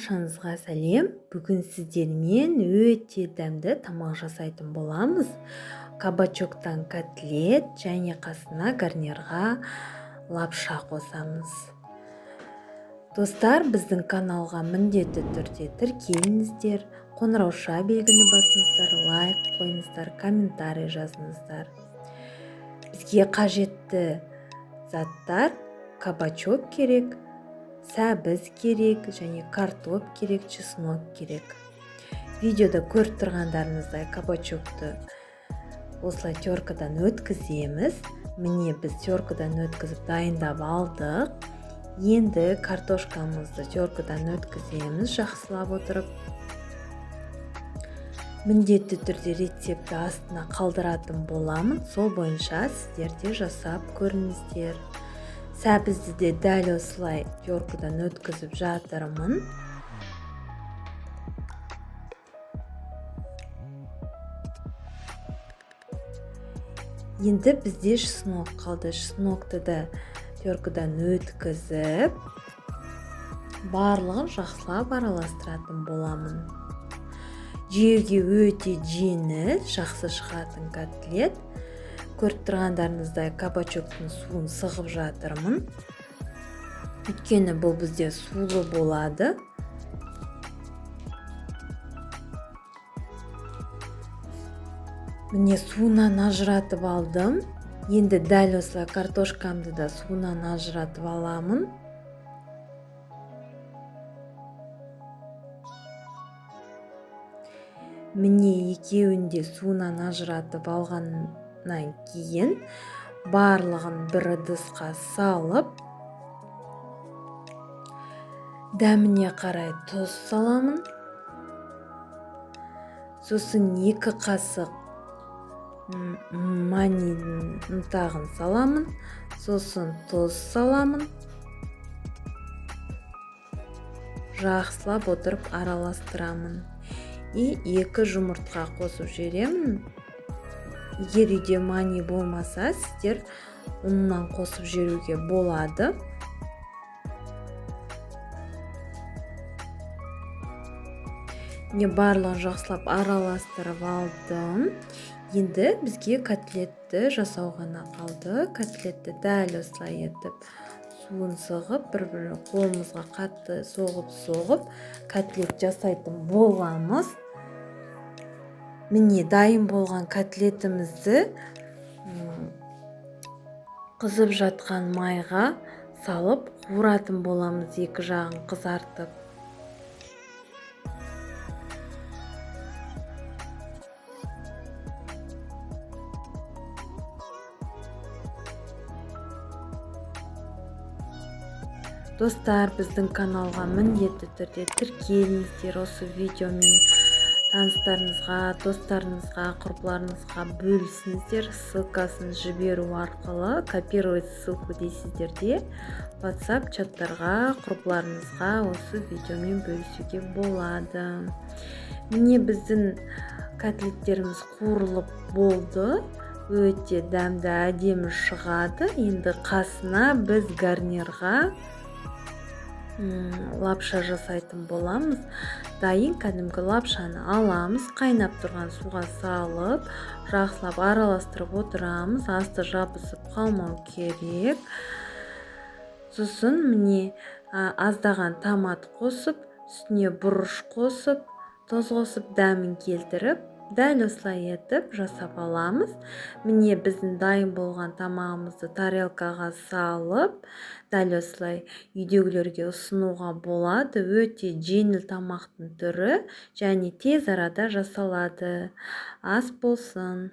Баршаңызға сәлем. Бүгін сіздермен өте дәмді тамақ жасайтын боламыз. Кабачоктан котлет және қасына гарнирға лапша қосамыз. Достар, біздің каналға міндетті түрде тіркеліңіздер, қоңырауша белгіні басыңыздар, лайк қойыңыздар, комментарий жазыңыздар. Бізге қажетті заттар: кабачок керек, сәбіз керек және картоп керек, чеснок керек. Видеода көріп тұрғандарыңыздай кабачокты осылай теркадан өткіземіз. Міне, біз теркадан өткізіп дайындап алдық. Енді картошкамызды теркадан өткіземіз жақсылап отырып. Міндетті түрде рецепті астына қалдыратын боламын. Сол бойынша сіздер де жасап көріңіздер. Сәбізді де дәл осылай теркадан өткізіп жатырмын. Енді бізде чеснок қалды. Чеснокты да теркадан өткізіп, барлығын жақсылап араластыратын боламын. Жеуге өте жеңіл, жақсы шығатын котлет. Көріп тұрғандарыңыздай кабачоктың суын сығып жатырмын. Өйткені бұл бізде сулы болады. Міне, суынан ажыратып алдым. Енді дәл осылай картошкамды да суынан ажыратып аламын. Міне, екеуін де суынан ажыратып алғаннан кейін барлығын бір ыдысқа салып, дәміне қарай тұз саламын. Сосын 2 қасық маннидің ұнтағын саламын. Сосын тұз саламын. Жақсылап отырып араластырамын. И 2 жұмыртқа қосып жіберемін. Егер үйде манни болмаса, сіздер ұннан қосып жіберуге болады. Барлығын жақсылап араластырып алдым. Енді бізге котлетті жасау ғана қалды. Котлетті дәл осылай етіп суын сығып, бір-бір қолымызға қатты соғып котлет жасайтын боламыз. Міне, дайын болған котлетімізді қызып жатқан майға салып қуыратын боламыз, 2 жағын қызартып. Достар, біздің каналға міндетті түрде тіркеліңіздер. Осы видеомен таныстарыңызға, достарыңызға, құрбыларыңызға бөлісіңіздер. Ссылкасын жіберу арқылы, копировать ссылку дейсіздер де, WhatsApp чаттарға құрбыларыңызға осы видеомен бөлісуге болады. Міне, біздің котлеттеріміз қуырылып болды. Өте дәмді, әдемі шығады. Енді қасына біз гарнирға лапша жасайтын боламыз. Дайын кәдімгі лапшаны аламыз, қайнап тұрған суға салып, жақсылап араластырып отырамыз. Асты жабысып қалмау керек. Сосын міне, аздаған томат қосып, үстіне бұрыш қосып, тұз қосып, дәмін келтіріп, дәл осылай етіп жасап аламыз. Міне, біздің дайын болған тамағымызды тарелкаға салып, дәл осылай үйдегілерге ұсынуға болады. Өте жеңіл тамақтың түрі және тез арада жасалады. Ас болсын.